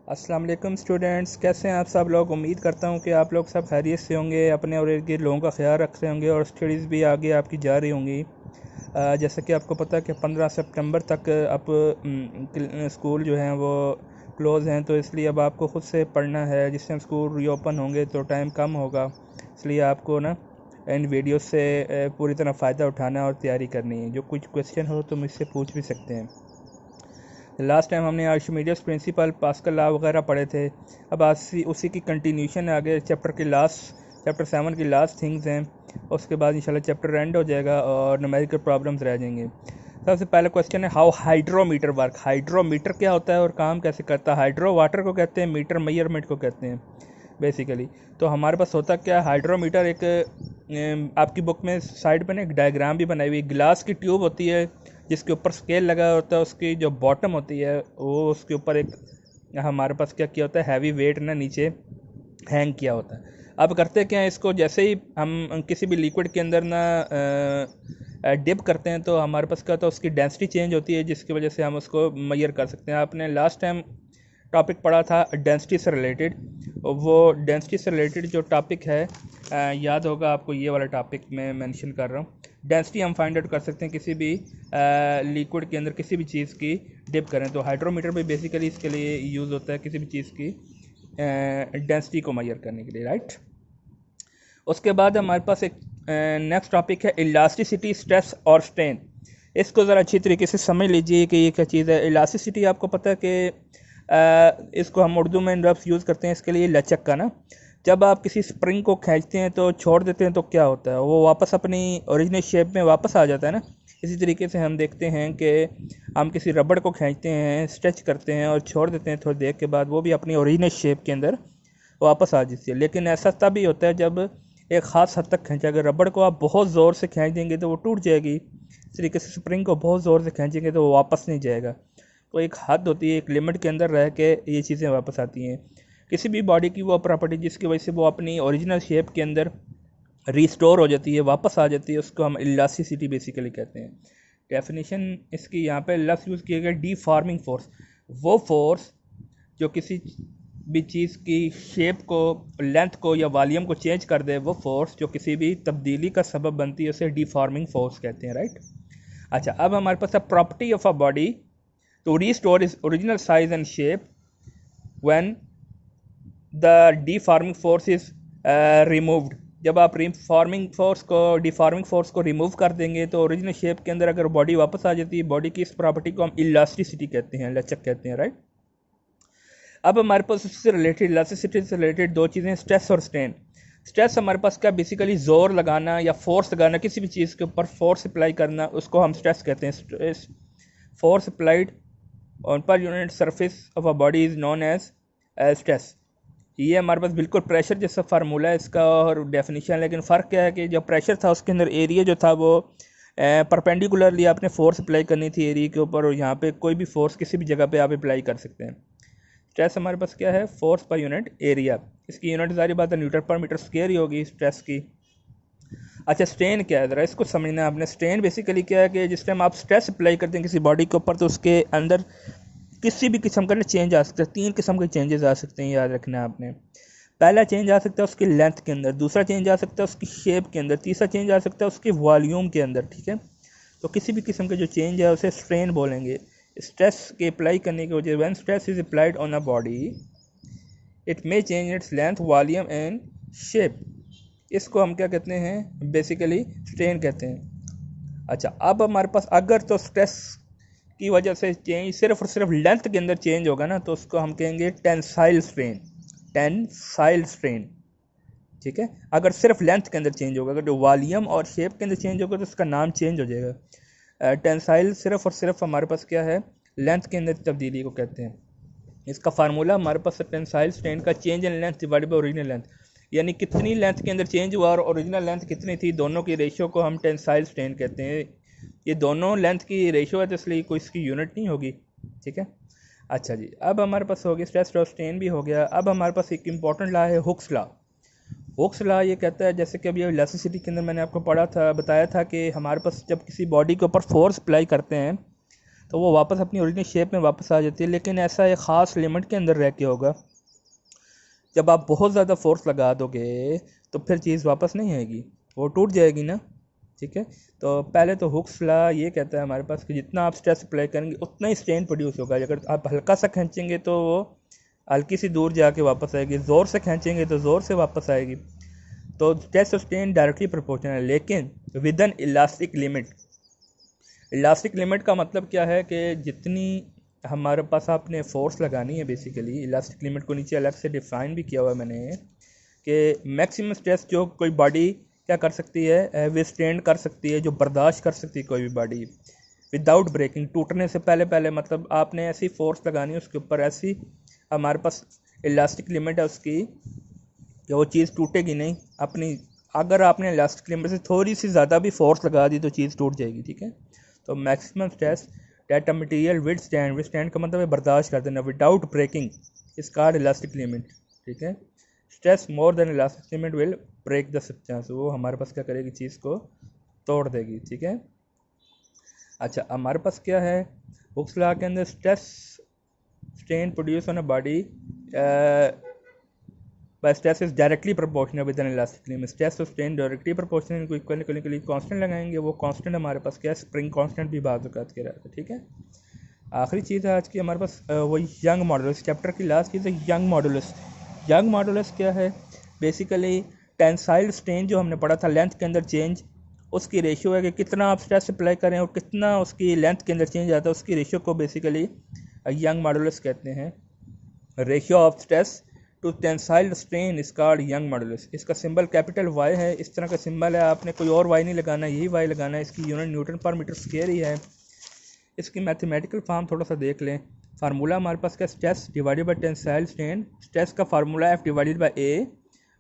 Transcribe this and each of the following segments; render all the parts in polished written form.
अस्सलाम वालेकुम स्टूडेंट्स, कैसे हैं आप सब लोग। उम्मीद करता हूं कि आप लोग सब खैरियत से होंगे, अपने और इर्द गिर्द लोगों का ख्याल रख रहे होंगे और स्टडीज़ भी आगे आपकी जा रही होंगी। जैसे कि आपको पता है कि 15 सितंबर तक अब स्कूल जो हैं वो क्लोज़ हैं, तो इसलिए अब आपको ख़ुद से पढ़ना है। जिस टाइम स्कूल रीओपन होंगे तो टाइम कम होगा, इसलिए आपको ना इन वीडियो से पूरी तरह फ़ायदा उठाना और तैयारी करनी है। जो कुछ क्वेश्चन हो तो मुझसे पूछ भी सकते हैं। लास्ट टाइम हमने आर्शिमीडियस प्रिंसिपल, पास्कल लॉ वगैरह पढ़े थे। अब आज उसी की कंटिन्यूशन है। आगे चैप्टर 7 की लास्ट थिंग्स हैं। उसके बाद इंशाल्लाह चैप्टर एंड हो जाएगा और न्यूमेरिकल प्रॉब्लम्स रह जाएंगे। सबसे पहला क्वेश्चन है, हाउ हाइड्रोमीटर वर्क। हाइड्रोमीटर क्या होता है और काम कैसे करता है। हाइड्रो वाटर को कहते हैं, मीटर मेजरमेंट को कहते हैं बेसिकली। तो हमारे पास होता क्या है, हाइड्रोमीटर एक आपकी बुक में साइड पे ना एक डायग्राम भी बनाई हुई। ग्लास की ट्यूब होती है जिसके ऊपर स्केल लगा होता है, उसकी जो बॉटम होती है वो उसके ऊपर एक हमारे पास क्या किया होता है, हैवी वेट ना नीचे हैंग किया होता है। अब करते क्या है, इसको जैसे ही हम किसी भी लिक्विड के अंदर ना डिप करते हैं तो हमारे पास क्या होता है, उसकी डेंसिटी चेंज होती है, जिसकी वजह से हम उसको मेजर कर सकते हैं। आपने लास्ट टाइम टॉपिक पढ़ा था डेंसिटी से रिलेटेड, वो डेंसिटी से रिलेटेड जो टॉपिक है याद होगा आपको, ये वाला टॉपिक मैं मेंशन कर रहा हूँ। डेंसिटी हम फाइंड आउट कर सकते हैं किसी भी लिक्विड के अंदर किसी भी चीज़ की डिप करें, तो हाइड्रोमीटर भी बेसिकली इसके लिए यूज़ होता है, किसी भी चीज़ की डेंसिटी को मेजर करने के लिए, राइट। उसके बाद हमारे पास एक नेक्स्ट टॉपिक है इलास्टिसिटी, स्ट्रेस और स्ट्रेन। इसको ज़रा अच्छी तरीके से समझ लीजिए कि ये क्या चीज़ है। इलास्टिसिटी आपको पता है कि इसको हम उर्दू में रफ्स यूज़ करते हैं इसके लिए, लचक का ना। जब आप किसी स्प्रिंग को खींचते हैं तो छोड़ देते हैं तो क्या होता है, वो वापस अपनी ओरिजिनल शेप में वापस आ जाता है ना। इसी तरीके से हम देखते हैं कि हम किसी रबड़ को खींचते हैं, स्ट्रेच करते हैं और छोड़ देते हैं, थोड़ी देर के बाद वो भी अपनी ओरिजिनल शेप के अंदर वापस आ जाती है। लेकिन ऐसा तभी होता है जब एक ख़ास हद तक खींचा। अगर रबड़ को आप बहुत ज़ोर से खींच देंगे तो वो टूट जाएगी। इस तरीके से स्प्रिंग को बहुत ज़ोर से खींचेंगे तो वो वापस नहीं जाएगा। तो एक हद होती है, एक लिमिट के अंदर रह के ये चीज़ें वापस आती हैं। किसी भी बॉडी की वो प्रॉपर्टी जिसकी वजह से वो अपनी ओरिजिनल शेप के अंदर रिस्टोर हो जाती है, वापस आ जाती है, उसको हम इलास्टिसिटी बेसिकली कहते हैं। डेफिनेशन इसकी यहाँ पे लफ्ज़ यूज़ किया गया, डीफॉर्मिंग फोर्स। वो फोर्स जो किसी भी चीज़ की शेप को, लेंथ को या वॉल्यूम को चेंज कर दे, वो फोर्स जो किसी भी तब्दीली का सबब बनती है उसे डीफॉर्मिंग फोर्स कहते हैं, राइट। अच्छा, अब हमारे पास है property of a body to restore is original size and shape when the deforming force is removed. जब आप डिफॉर्मिंग फोर्स को रिमूव कर देंगे तो ओरिजिनल शेप के अंदर अगर बॉडी वापस आ जाती है, बॉडी की इस प्रॉपर्टी को हम इलास्टिसिटी कहते हैं, लचक कहते हैं, राइट। अब हमारे पास उससे रिलेटेड, इलास्टिसिटी से रिलेटेड दो चीज़ें, स्ट्रेस और स्ट्रेन। स्ट्रेस हमारे पास क्या, बेसिकली जोर लगाना या फोर्स लगाना, किसी भी चीज़ के ऊपर फोर्स अप्लाई करना, उसको हम स्ट्रेस कहते हैं। Stress, force applied on per unit surface of a body is known as stress. ये हमारे पास बिल्कुल प्रेशर जैसा फार्मूला है इसका और डेफिनेशन। लेकिन फ़र्क क्या है कि जो प्रेशर था उसके अंदर एरिया जो था वो परपेंडिकुलरली आपने फोर्स अप्लाई करनी थी एरिया के ऊपर, और यहाँ पे कोई भी फोर्स किसी भी जगह पे आप अप्लाई कर सकते हैं। स्ट्रेस हमारे पास क्या है, फोर्स पर यूनिट एरिया। इसकी यूनिट सारी बात है न्यूटन पर मीटर स्क्वायर ही होगी स्ट्रेस की। अच्छा, स्ट्रेन क्या है, ज़रा इसको समझना है आपने। स्ट्रेन बेसिकली क्या है कि जिस टाइम आप स्ट्रेस अप्लाई करते हैं किसी बॉडी के ऊपर तो उसके अंदर किसी भी किस्म का ना चेंज आ सकता है। 3 किस्म के चेंजेस आ सकते हैं, याद रखना है आपने। पहला चेंज आ सकता है उसकी लेंथ के अंदर, दूसरा चेंज आ सकता है उसकी शेप के अंदर, तीसरा चेंज आ सकता है उसके वॉल्यूम के अंदर, ठीक है। तो किसी भी किस्म का जो चेंज है उसे स्ट्रेन बोलेंगे। स्ट्रेस के अप्लाई करने की वजह, when stress is applied on a body it may change its length, volume and shape. इसको हम क्या कहते हैं, बेसिकली स्ट्रेन कहते हैं। अच्छा, अब हमारे पास अगर तो स्ट्रेस की वजह से चेंज सिर्फ और सिर्फ लेंथ के अंदर चेंज होगा ना, तो उसको हम कहेंगे टेंसाइल स्ट्रेन। टेंसाइल स्ट्रेन, ठीक है। अगर सिर्फ लेंथ के अंदर चेंज होगा, अगर जो वॉल्यूम और शेप के अंदर चेंज होगा तो उसका नाम चेंज हो जाएगा। टेंसाइल सिर्फ और सिर्फ हमारे पास क्या है, लेंथ के अंदर तब्दीली को कहते हैं। इसका फार्मूला हमारे पास टेंसाइल स्ट्रेन का, change in length divided by original length, यानी कितनी लेंथ के अंदर चेंज हुआ और ओरिजिनल लेंथ कितनी थी, दोनों की रेशियो को हम टेंसाइल स्ट्रेन कहते हैं। ये दोनों लेंथ की रेशियो है तो इसलिए कोई इसकी यूनिट नहीं होगी, ठीक है। अच्छा जी, अब हमारे पास हो गया स्ट्रेस और स्ट्रेन भी हो गया। अब हमारे पास एक इंपॉर्टेंट लॉ है, हुक्स लॉ। हुक्स लॉ ये कहता है, जैसे कि अभी इलास्टिसिटी के अंदर मैंने आपको पढ़ा था, बताया था कि हमारे पास जब किसी बॉडी के ऊपर फोर्स अप्लाई करते हैं तो वो वापस अपनी ओरिजिनल शेप में वापस आ जाती है, लेकिन ऐसा एक ख़ास लिमिट के अंदर रह के होगा। जब आप बहुत ज़्यादा फोर्स लगा दोगे तो फिर चीज़ वापस नहीं आएगी, वो टूट जाएगी ना। ठीक है, तो पहले तो हुक्स लॉ ये कहता है हमारे पास कि जितना आप स्ट्रेस अप्लाई करेंगे उतना ही स्ट्रेन प्रोड्यूस होगा। अगर आप हल्का सा खींचेंगे तो वो हल्की सी दूर जाके वापस आएगी, ज़ोर से खींचेंगे तो ज़ोर से वापस आएगी। तो स्ट्रेस और स्ट्रेन डायरेक्टली प्रोपोर्शनल है, लेकिन with N elastic limit. Elastic limit का मतलब क्या है कि जितनी हमारे पास आपने फोर्स लगानी है, बेसिकली इलास्टिक लिमिट को नीचे अलग से डिफाइन भी किया हुआ है मैंने कि मैक्सिमम स्ट्रेस जो कोई बॉडी क्या कर सकती है, विथस्टैंड कर सकती है, जो बर्दाश्त कर सकती है कोई भी बॉडी विदाउट ब्रेकिंग, टूटने से पहले पहले। मतलब आपने ऐसी फोर्स लगानी है उसके ऊपर, ऐसी हमारे पास इलास्टिक लिमिट है उसकी कि वो चीज़ टूटेगी नहीं अपनी। अगर आपने इलास्टिक लिमिट से थोड़ी सी ज़्यादा भी फोर्स लगा दी तो चीज़ टूट जाएगी। ठीक है, तो maximum stress that a material withstand का मतलब है बर्दाश्त कर देना without breaking is called elastic limit. ठीक है, stress more than elastic limit will break the substance, वो हमारे पास क्या करेगी, चीज़ को तोड़ देगी। ठीक है, अच्छा हमारे पास क्या है, हुक्स लॉ के अंदर stress strain produce on a body by stress is directly proportional with N elastic limit. Stress और स्ट्रेन डायरेक्टली प्रोपोर्शनल, इनको इक्वल करने के लिए कांस्टेंट लगाएंगे। वो कांस्टेंट हमारे पास क्या है, स्प्रिंग कांस्टेंट भी बात वक़्त के रहता है। ठीक है, आखिरी चीज़ है आज की हमारे पास वही यंग मॉडुलस। चैप्टर की लास्ट चीज़ है यंग मॉडुलस। यंग मॉडुलस क्या है, बेसिकली टेंसाइल स्ट्रेन जो हमने पढ़ा था लेंथ के अंदर चेंज, उसकी रेशियो है कि कितना आप स्ट्रेस अप्लाई करें और कितना उसकी लेंथ के अंदर चेंज आता है, उसकी रेशियो को बेसिकली यंग मॉडुलस कहते हैं। Ratio of stress to tensile strain is called Young modulus. इसका सिंबल कैपिटल वाई है, इस तरह का सिंबल है, आपने कोई और वाई नहीं लगाना, यही वाई लगाना है। इसकी यूनिट न्यूटन पर मीटर स्क्वायर ही है। इसकी मैथमेटिकल फॉर्म थोड़ा सा देख लें। फार्मूला हमारे पास क्या, stress divided by tensile strain. Stress का फार्मूला एफ डिवाइडेड बाय ए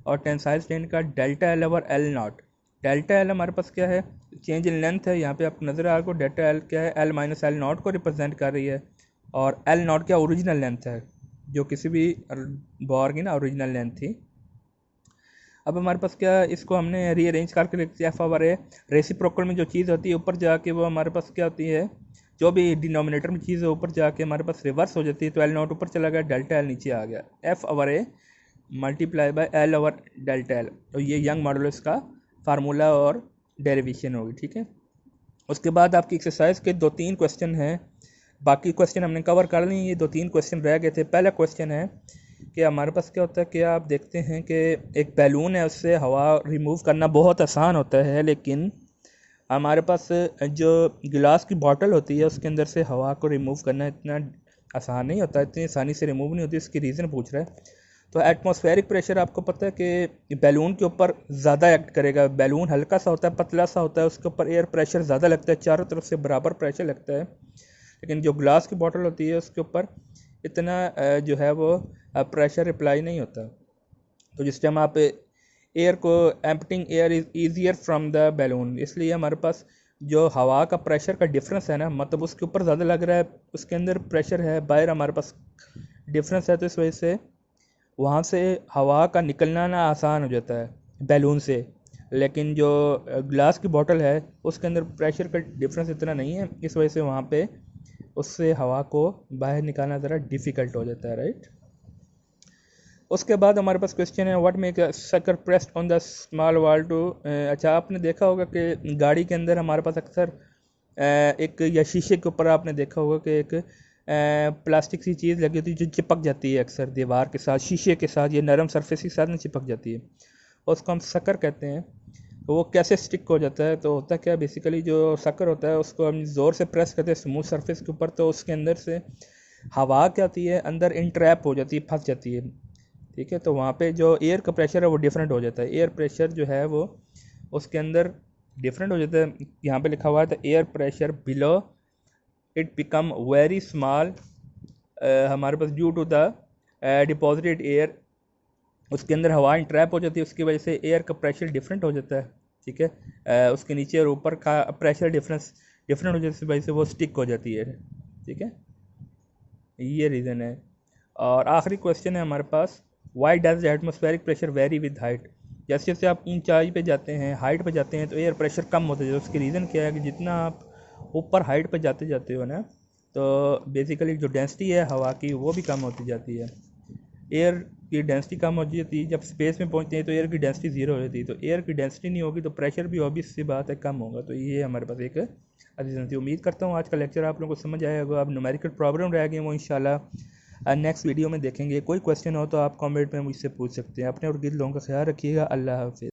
और टेंसाइल स्ट्रेन का delta L over L not. Delta L हमारे पास क्या है, चेंज इन लेंथ है, यहाँ पे आपको नजर आ रहा है। डेल्टा एल क्या है, एल माइनस एल नॉट को रिप्रेजेंट कर रही है, और एल नॉट क्या ओरिजिनल लेंथ है, जो किसी भी बॉर की ना ओरिजिनल लेंथ थी। अब हमारे पास क्या, इसको हमने रीअरेंज करके लिखते हैं एफ ओवर ए। रेसिप्रोकल में जो चीज़ होती है ऊपर जाके वो हमारे पास क्या होती है, जो भी डिनोमिनेटर में चीज़ है ऊपर जाके हमारे पास रिवर्स हो जाती है। तो एल नॉट ऊपर चला गया, डेल्टा एल नीचे आ गया, F over A multiply by L over delta L. तो ये यंग मॉडुलस का फार्मूला और डेरिवेशन होगी। ठीक है, उसके बाद आपकी एक्सरसाइज के 2-3 क्वेश्चन हैं, बाकी क्वेश्चन हमने कवर कर लिए, ये 2-3 क्वेश्चन रह गए थे। पहला क्वेश्चन है कि हमारे पास क्या होता है कि आप देखते हैं कि एक बैलून है, उससे हवा रिमूव करना बहुत आसान होता है, लेकिन हमारे पास जो गिलास की बॉटल होती है उसके अंदर से हवा को रिमूव करना इतना आसान नहीं होता, इतनी आसानी से रिमूव नहीं होती। इसकी रीज़न पूछ रहा है। तो एटमॉस्फेरिक प्रेशर आपको पता है कि बैलून के ऊपर ज़्यादा एक्ट करेगा। बैलून हल्का सा होता है, पतला सा होता है, उसके ऊपर एयर प्रेशर ज़्यादा लगता है, चारों तरफ से बराबर प्रेशर लगता है। लेकिन जो ग्लास की बॉटल होती है उसके ऊपर इतना जो है वो प्रेशर अप्लाई नहीं होता। तो जिस टाइम आप एयर को emptying air is easier from the balloon, इसलिए हमारे पास जो हवा का प्रेशर का डिफरेंस है ना, मतलब उसके ऊपर ज़्यादा लग रहा है, उसके अंदर प्रेशर है, बाहर हमारे पास डिफरेंस है, तो इस वजह से वहाँ से हवा का निकलना ना आसान हो जाता है बैलून से। लेकिन जो ग्लास की बॉटल है उसके अंदर प्रेशर का डिफरेंस इतना नहीं है, इस वजह से वहाँ पे उससे हवा को बाहर निकालना ज़रा डिफ़िकल्ट हो जाता है, राइट। उसके बाद हमारे पास क्वेश्चन है, what make a sucker pressed on the small वाल टू। अच्छा, आपने देखा होगा कि गाड़ी के अंदर हमारे पास अक्सर एक या शीशे के ऊपर आपने देखा होगा कि एक प्लास्टिक सी चीज़ लगी होती है जो चिपक जाती है अक्सर दीवार के साथ, शीशे के साथ, ये नरम सरफेस के साथ में चिपक जाती है, और उसको हम शक्कर कहते हैं। तो वो कैसे स्टिक हो जाता है, तो होता क्या है, बेसिकली जो शक्कर होता है उसको हम ज़ोर से प्रेस करते हैं स्मूथ सरफेस के ऊपर, तो उसके अंदर से हवा क्या होती है, अंदर इंट्रैप हो जाती है, फंस जाती है। ठीक है, तो वहाँ पे जो एयर का प्रेशर है वो डिफरेंट हो जाता है। एयर प्रेशर जो है वो उसके अंदर डिफरेंट हो जाता है। यहाँ पे लिखा हुआ है the air pressure below it become very small हमारे पास due to the deposited air, उसके अंदर हवा ट्रैप हो जाती है, उसकी वजह से एयर का प्रेशर डिफरेंट हो जाता है। ठीक है, उसके नीचे और ऊपर का प्रेशर डिफरेंट हो जाने की वजह से वो स्टिक हो जाती है। ठीक है, ये रीज़न है। और आखिरी क्वेश्चन है हमारे पास, why does the atmospheric pressure vary with height. जैसे जैसे आप ऊंचाई पे जाते हैं, हाइट पे जाते हैं, तो एयर प्रेशर कम होता है। उसकी रीज़न क्या है कि जितना आप ऊपर हाइट पे जाते जाते हो ना, तो बेसिकली जो डेंसिटी है हवा की वो भी कम होती जाती है। एयर की डेंसिटी कम हो जाती है, जब स्पेस में पहुंचते हैं तो एयर की डेंसिटी ज़ीरो हो जाती है। तो एयर की डेंसिटी नहीं होगी तो प्रेशर भी ऑब्वियस सी बात है कम होगा। तो ये हमारे पास एक अजीज़ थी। उम्मीद करता हूँ आज का लेक्चर आप लोगों को समझ आया होगा। अब न्यूमेरिकल प्रॉब्लम रह गए वो इंशाल्लाह नेक्स्ट वीडियो में देखेंगे। कोई क्वेश्चन हो तो आप कमेंट में मुझसे पूछ सकते हैं। अपने और गिल लोगों का ख्याल रखिएगा। अल्लाह हाफिज़।